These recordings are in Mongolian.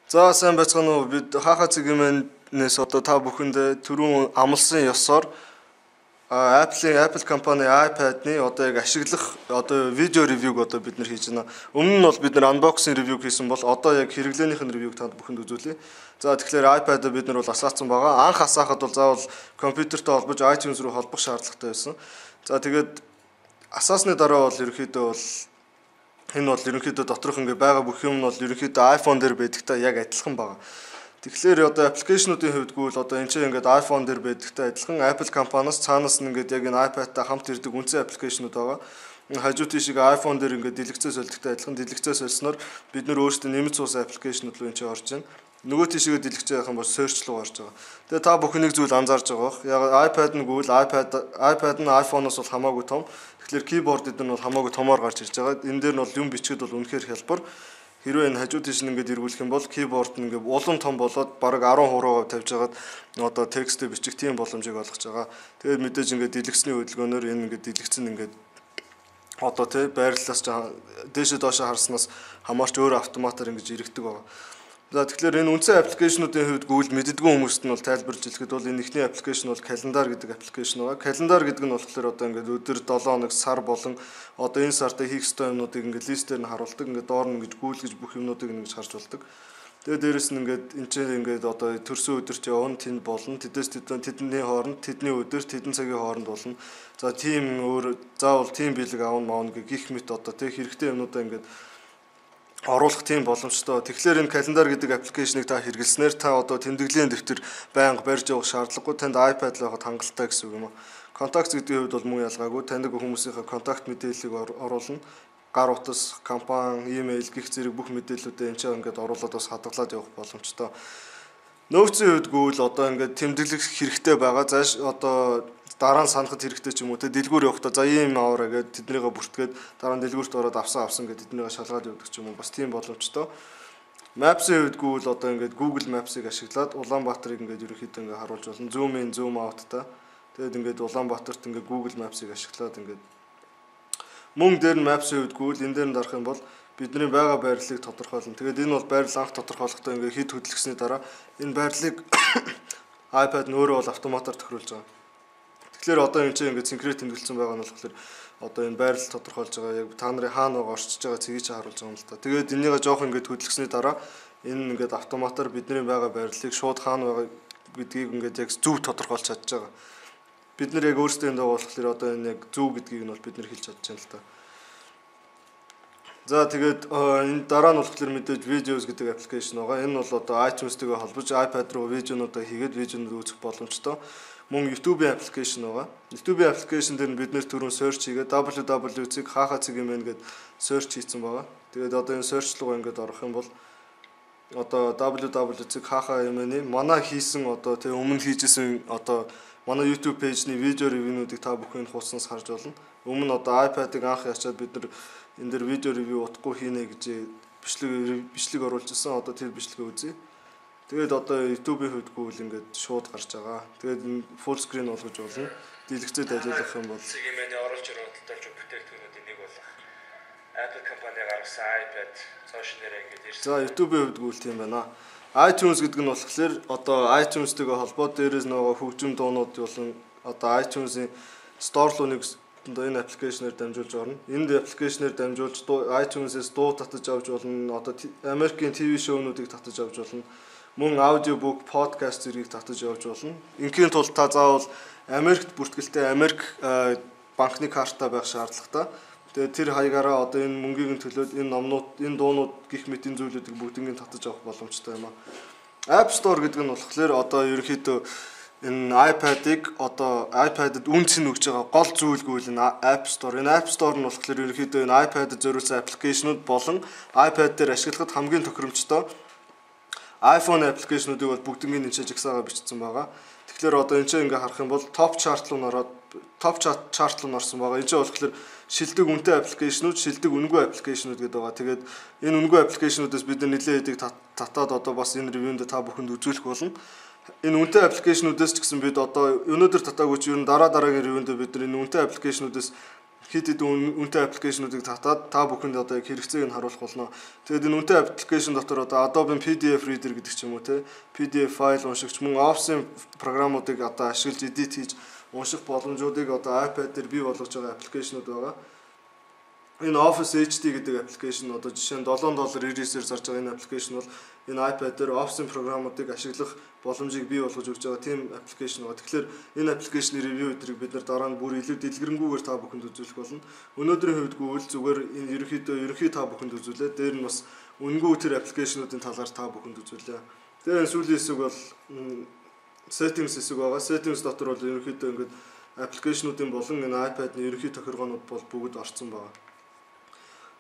За сайн байцгаана уу. Бид хаха цэгийн одоо та бүхэнд түрүүн амлсан ёсоор Apple компани iPad-ны одоо яг ашиглах одоо видео ревюг одоо бид нар хийж байна. Өмнө нь бол бид нар unboxing ревюг хийсэн бол одоо яг хэрэглээнийх нь ревюг танд бүхэнд үзүүлье. За тэгэхээр iPad-ыг бид нар бол асаацсан байгаа. Анх асаахад бол заавал компьютертэй холбож iTunes руу холбох шаардлагатай байсан. За тэгээд асаасны дараа бол ерөнхийдөө бол энэ бол ерөнхийдөө доторх ингээ байгаа бүх юм нь бол ерөнхийдөө iPhone дээр байдагтай яг адилхан байгаа. Тэгэхээр одоо аппликейшнуудын хувьдгүй л одоо энэ чинь ингээд iPhone дээр байдагтай адилхан Apple компаниас цаанаас нь ингээд яг энэ iPad-тай хамт ирдэг үндсэн аппликейшнууд байгаа. Хажуу тийшээ iPhone дээр ингээд дэлгэцээ солидогтой адилхан дэлгэцээ сольсноор бид нөр өөрсдөө нэмэлт суус аппликейшнууд руу энэ чинь орж байна. Нөгөө тийшээ дэлгэцээ явах юм бол search руу орж байгаа. Тэгээ та бүхнийг зүйл анзаарж байгаа бох. Яг iPad нь гүйл iPad нь iPhone-оос бол хамаагүй том. Тэгэхээр keyboard эдгээр нь бол хамаагүй томоор гарч ирж байгаа. Энэ дээр нь бол юм бичгэд бол үнэхээр хялбар. Хэрвээ энэ хажуу тийш нь ингээд эргүүлэх юм бол keyboard нь ингээд улам том болоод бараг 10% тавьж хагаад одоо текстээ бичих тийм боломжийг олгож байгаа. Тэгээд мэдээж ингээд дэлгэцний хөдөлгөөнөөр энэ ингээд дэлгэцэн ингээд одоо тий байрлалаас дээшээ доошоо харснаас хамаарч өөр автоматар ингэж иргэдэг байгаа. За тэгэхээр энэ үндсэн аппликейшнуудын хувьд гүйл мэддэггүй хүмүүст нь бол тайлбарж хэлэхэд бол энэ ихний аппликейшн бол календар гэдэг аппликейшн байгаа. Календар гэдэг нь болохоор одоо ингээд өдөр 7 хоног сар болон одоо энэ сартай хийх ёстой юмнуудыг ингээд листээр нь харуулдаг. Ингээд доор нь ингэж гүйлгэж бүх юмнуудыг ингэж харж болдог. Тэгээд дээрэс нь ингээд энэ чинь ингээд одоо төрсөн өдөрт явна, тэнд болно. Тэдний хооронд, тэдний өдөр, тэдэн цагийн хооронд болно. За тийм өөр заавал тийм билег аавн маавн гэх мэт одоо тэг хэрэгтэй юмнуудаа ингээд оруулах тийм боломжтой. Тэгэхээр энэ календар гэдэг аппликейшнийг та хэрэглэснээр та одоо тэмдэглэлийн дэвтэр байнга барьж явах шаардлагагүй. Танд iPad л байхад хангалттай гэсэн үг юм аа. Контакт гэдгийн хувьд бол мөн ялгаагүй. Таньдаг хүмүүсийнхээ контакт мэдээллийг оруулна. Гар утас, компани, имэйл гэх зэрэг бүх мэдээллүүдээ энэ ч ингээд оруулаад бас хадгалаад явах боломжтой. Нөөцийн хувьд гүйл одоо ингээд тэмдэглэх хэрэгтэй байгаа. Зааш одоо дараа нь санахад хэрэгтэй ч юм уу те дэлгүүр явахдаа за ийм аваараа гэдэг тэднийгээ бүртгээд дараа нь дэлгүүрт ороод авсан гэдэг тэднийгээ шалгаад явдаг ч юм уу бас тийм боломжтой. Maps-ийн хувьд гүйл одоо ингээд Google Maps-ыг ашиглаад Улаанбаатарыг ингээд ерөнхийдөө ингээд харуулж болно. Zoom in, zoom out та. Тэгээд ингээд Улаанбаатарт ингээд Google Maps-ыг ашиглаад ингээд мөн дээр нь Maps-ийн хувьд гүйл энэ дээр нь дарах юм бол бидний байгаа байрлалыг тодорхойлно. Тэгээд энэ бол байрлал анх тодорхойлохдоо ингээд хэд хөдөлгсөний дараа энэ байрлалыг iPad нь өөрөө бол автоматар тохируулж байгаа. Тэгэхээр одоо энэ чинь ингээд синхрон тэмдэглэсэн байгаа нь болохоор одоо энэ байрлал тодорхойлж байгаа яг та нарын хаана орчиж байгаа цэгийг чи харуулж байгаа юм л та. Тэгээд энийгээ жоох ингээд хөдөлгсөний дараа энэ ингээд автоматар бидний байгаа байрлалыг шууд хаана байгаа гэдгийг ингээд яг зөв тодорхойлж чадж байгаа. Бид нар яг өөрсдөө энэ байгаа болохоор одоо энэ яг зөв гэдгийг нь бол бид нар хэлж чадж байна л та. За тэгээд энэ дараа нь болохоор мэдээж Videos гэдэг аппликейшн байгаа. Энэ нь бол одоо iTunes-тэйгээ холбож iPad руу видеонуудаа хийгээд видеонууд үзэх боломжтой. Мөн YouTube-ийн аппликейшн байгаа. YouTube-ийн аппликейшн дээр нь бид нэр түрүүн search хийгээд www.цэг хаха цэг юм гээд search хийсэн байгаа. Тэгээд одоо энэ search руу ингээд орох юм бол одоо www.цэг хаха юм-ны манай хийсэн одоо тэг өмнө хийжсэн одоо манай YouTube пэйжний видео ревюнуудыг та бүхэн хуудаснаас харж болно. Өмнө одоо iPad-ыг анх ячаад бид нар энэ дээр видео ревю утгагүй хийнэ гэж бичлэг оруулж ирсэн. Одоо тэр бичлэгээ үзье. Тэгээд одоо YouTube-ийн хувьдгүй л ингээд шууд гарч байгаа. Тэгээд full screen болгож болно. Дэлгэцээд ажиллах юм бол сегментээ оруулж ирэх бодлоо бүтээгдэхүүнүүдийн нэг бол Apple компани гаргасан iPad цааш нэрээ ингээд ирсэн. За YouTube-ийн хувьдгүй л тийм байна. iTunes гэдэг нь болохоор одоо iTunes-тэйгээ холбоод дээрээс нөгөө хөгжим дуунууд болон одоо iTunes-ийн Store руу нэг энэ аппликейшнээр дамжуулж орно. Энэ аппликейшнээр дамжуулж iTunes-ээс дуу татаж авч болно. Одоо Америкийн ТV шоунуудыг татаж авч болно. Мөн аудиобук, подкаст зэргийг татаж явж болно. Ингийн тулд та заавал Америкт бүртгэлтэй Америк банкны картаа байх шаардлагатай. Тэгээд тэр хаягаараа одоо энэ мөнгийг нь төлөөд энэ номнууд, энэ дуунууд гих мэт энэ зүйлүүдийг бүгднийг татаж авах боломжтой юм аа. App Store гэдэг нь болохоор одоо ерөнхийдөө энэ iPad-ыг одоо iPad-д үнц нь өгж байгаа гол зүйлгүй энэ App Store. Энэ App Store нь болохоор ерөнхийдөө энэ iPad-д зориулсан аппликейшнууд болон iPad дээр ашиглахад хамгийн тохиромжтой iPhone аппликейшнуудыг бол бүгднийг энэ жагсаага бичсэн байгаа. Тэгэхээр одоо энэ чинь ингээ харах юм бол топ чарт руу орсон байгаа. Энэ чинь болохоор шилдэг үнэтэй аппликейшнууд, шилдэг үнэгүй аппликейшнууд гэдэг байгаа. Тэгээд энэ үнэгүй аппликейшнуудаас бид нэлээд хэдийг татаад одоо бас энэ ревюнд та бүхэнд үзүүлэх болно. Энэ үнэтэй аппликейшнуудаас ч гэсэн бид одоо өнөөдөр татаагүй ч ер нь дараагийн ревюнд бид энэ үнэтэй аппликейшнуудаас хэд үнэтэй аппликейшнуудыг татаад та бүхэнд одоо яг хэрэгцээг нь харуулах болно. Тэгээд энэ үнэтэй аппликейшн дотор одоо Adobe PDF Reader гэдэг ч юм уу те PDF файл уншигч мөн Office-ийн програмуудыг одоо ашиглаж edit хийж унших боломжуудыг одоо iPad дээр бий болгож байгаа аппликейшнууд байгаа. Энэ Office HD гэдэг аппликейшн одоо жишээ нь $7.99-ээр зарж байгаа энэ аппликейшн бол энэ iPad дээр Office-ийн програмуудыг ашиглах боломжийг бий болгож өгч байгаа тийм аппликейшн байгаа. Тэгэхээр энэ аппликейшны ревю өдрийг бид нар дараа нь бүр илүү дэлгэрэнгүйгээр та бүхэнд үзүүлэх болно. Өнөөдрийн хувьд гэвэл зүгээр энэ ерөнхий та бүхэнд үзүүлээ. Дээр нь бас үнэгүй тэр аппликейшнуудын талаар та бүхэнд үзүүлээ. Тэгээ энэ сүүлийн хэсэг бол settings хэсэг байгаа. Settings дотор бол ерөнхийдөө ингээд аппликейшнуудын болон энэ iPad-ны ерөнхий тохиргоонууд бол бүгд орцсон байгаа.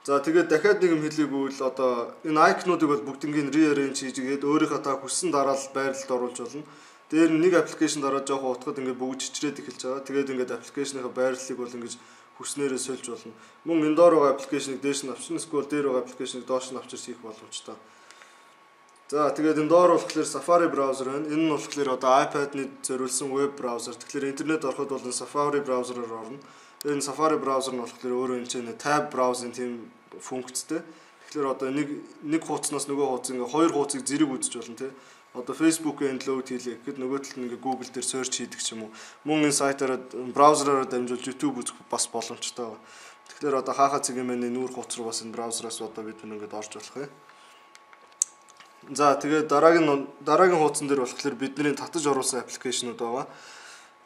За тэгээд дахиад нэг юм хэлээгүүл одоо энэ icon-уудыг бол бүгднийг rearrange хийгээд өөрийнхөө та хүссэн дараалал байрлалд оруулж болно. Дээр нэг аппликейшн дараа жоохон утгад ингээд бүгд чичрээд эхэлж байгаа. Тэгээд ингээд аппликейшныхаа байрлалыг бол ингэж хүснээрээ сольж болно. Мөн энэ доор байгаа аппликейшнийг дээш нь авчирна, эсвэл дээр байгаа аппликейшнийг доош нь авчирч хийх боломжтой. За тэгээд энэ доор болохоор Safari браузер байна. Энэ нь болохоор одоо iPad-ны зориулсан веб браузер. Тэгэхээр интернет ороход бол энэ Safari браузераар орно. Энэ Safari браузер нь болохоор өөрөө энэ чинь tab browsing тийм функцтэй. Тэгэхээр одоо нэг хуудасаас нөгөө хуудас ингээ хоёр хуудсыг зэрэг үзэж болно тий. Одоо Facebook-ийн load хийлээ гэхэд нөгөө талд нь ингээ Google дээр search хийдэг ч юм уу. Мөн энэ сайтаараа браузераараа дамжуулж YouTube үзэх бас боломжтой байна. Тэгэхээр одоо хаахаа цэгийн нүүр хуудас руу бас энэ браузераас одоо бид ингээд орж болох юм. За тэгээд дараагийн хуудсан дээр болохоор бидний татаж оруулсан аппликейшнууд байгаа.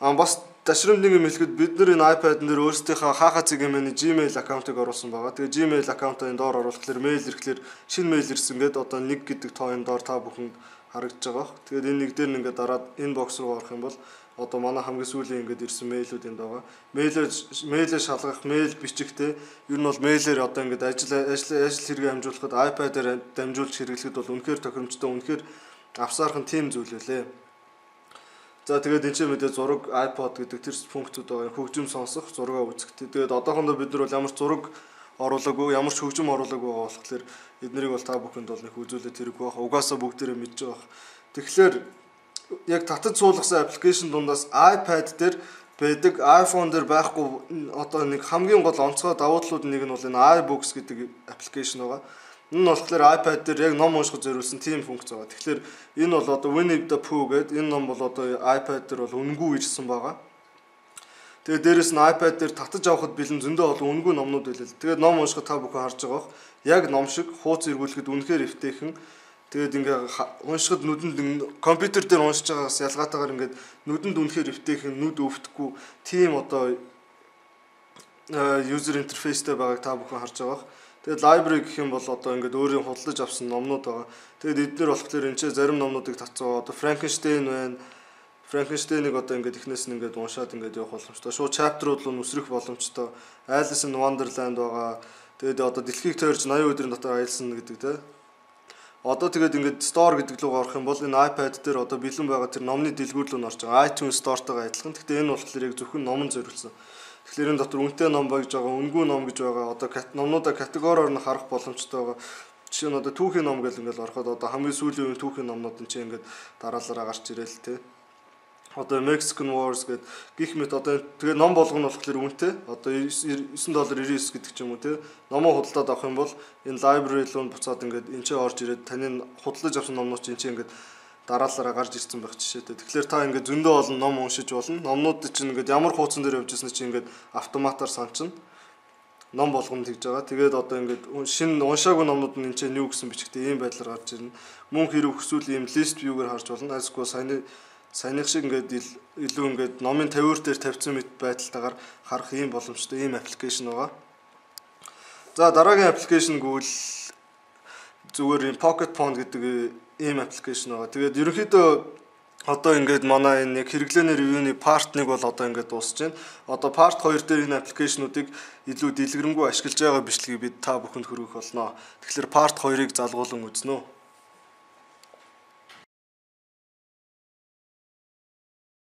Бас ташрамд нэг юм хэлэхэд бид нар энэ iPad дээр өөрсдийнхөө хаахаа цэгийн Gmail аккаунтыг оруулсан байгаа. Тэгээ Gmail аккаунтаа энэ доор оруулахлаар мэйл ирэхлээр шинэ мэйл ирсэн гэдэг одоо 1 гэдэг тоо энэ доор та бүхэнд харагдаж байгаа. Тэгээд энэ нэг дээр ингээд дараад inbox руу орох юм бол одоо манай хамгийн сүүлийн ингээд ирсэн мэйлүүд энд байгаа. Мэйлээ шалгах, мэйл бичихтэй ер нь бол мэйлээр одоо ингээд ажил хэрэгээ хамжуулахад iPad-аар дамжуулж хэрэглэхэд бол үнэхээр тохиромжтой, үнэхээр авсаархан тийм зүйл үлээ. За тэгээд энэ ч мэдээ зураг iPod гэдэг тэр функцүүд байгаа. Хөгжим сонсох, зураг үзэх. Тэгээд одоохондоо бид нар бол ямар ч зураг оруулаагүй, ямар ч хөгжим оруулаагүй байгаа болохоор эднэрийг бол та бүхэнд бол нэг үзүүлээд хэрэггүй байх. Угаасаа бүгдээрээ мэдж байгаа. Тэгэхээр яг татаж суулгасан аппликейшн дундаас iPad дээр байдаг, iPhone дээр байхгүй одоо нэг хамгийн гол онцгой давуу талууд нэг нь бол энэ iBooks гэдэг аппликейшн байгаа. Энэ нь болохоор iPad дээр яг ном уншихад зориулсан тийм функц байгаа. Тэгэхээр энэ бол одоо Winnie the Pooh гэдэг энэ ном бол одоо iPad дээр бол үнэгүй ирсэн байгаа. Тэгээд дээрэс нь iPad дээр татаж авахд бэлэн зөндөө олон үнэгүй номнууд байлаа. Тэгээд ном уншихад та бүхэн харж байгаа бох. Яг ном шиг хуудас эргүүлэхэд үнэхээр эвтэйхэн. Тэгээд ингээ уншихад нүдэнд компьютер дээр уншиж байгаагаас ялгаатайгаар ингээд нүдэнд үнэхээр эвтэйхэн, нүд өвдөхгүй тийм одоо user interface-тэй байгааг та бүхэн харж байгаа бох. Тэгээд library гэх юм бол одоо ингээд өөрийн худалдаж авсан номнууд байгаа. Тэгээд эдгээр болохоор энэ ч зарим номнуудыг татцгаа. Одоо Frankenstein байна. Frankenstein-ыг одоо ингээд эхнээс нь ингээд уншаад ингээд явах боломжтой. Шууд chapter-ууд руу нүсрэх боломжтой. Alice in Wonderland байгаа. Тэгээд одоо дэлхийг тойрч 80 өдрийн дотор аялсан гэдэг те. Одоо тэгээд ингээд store гэдэг рүү орох юм бол энэ iPad дээр одоо бэлэн байгаа тэр номны дэлгүүр рүү орж байгаа. iTunes Store-тойгоо адилхан. Гэхдээ энэ болохоор яг зөвхөн номон зориулсан. Тэгэхээр энэ дотор үнэтэй ном байж байгаа, үнэгүй ном гэж байгаа. Одоо номнуудаа категориор нь харах боломжтой байгаа. Жишээ нь одоо түүхийн ном гэл ингээл ороход одоо хамгийн сүүлийн үеийн түүхийн номнууд нь чинь ингээд дараалалаа гарч ирэл тэ. Одоо Mexican Wars гэдэг гих мэт одоо тэгээ ном болгоно болохоор үнэтэй. Одоо $9.99 гэдэг ч юм уу тэ. Номоо худалдаад авах юм бол энэ library руу буцаад ингээд энэ ч орж ирээд таны худалдаж авсан номнууд чинь ингээд дараалалаараа гарч ирсэн байх жишээтэй. Тэгэхээр та ингээд зөндөө олон ном уншиж болно. Номнууд чинь ингээд ямар хуудсан дээр явж ирсэн чинь ингээд автоматар санчна. Ном болгоно тэгж байгаа. Тэгээд одоо ингээд шинэ уншаагүй номнууд нь энэ юу гэсэн бичгтэй ийм байдлаар гарч ирнэ. Мөн хэрэг хүсвэл ийм list view-гээр харж болно. Альсгүй саяных шиг ингээд илүү ингээд номын тавиур дээр тавьсан мэт байдалтайгаар харах ийм боломжтой ийм аппликейшн байгаа. За дараагийн аппликейшн гэвэл зүгээр энэ Pocket Phone гэдэг ийм аппликейшн байгаа. Тэгээд ерөнхийдөө одоо ингээд манай энэ яг хэрэглээний ревюний part 1 бол одоо ингээд дуусж байна. Одоо part 2 дээр энэ аппликейшнуудыг илүү дэлгэрэнгүй ашиглаж байгаа бичлэгийг бид та бүхэнд хүргэх болно. Тэгэхээр part 2-ыг залгуулan үзнэ үү.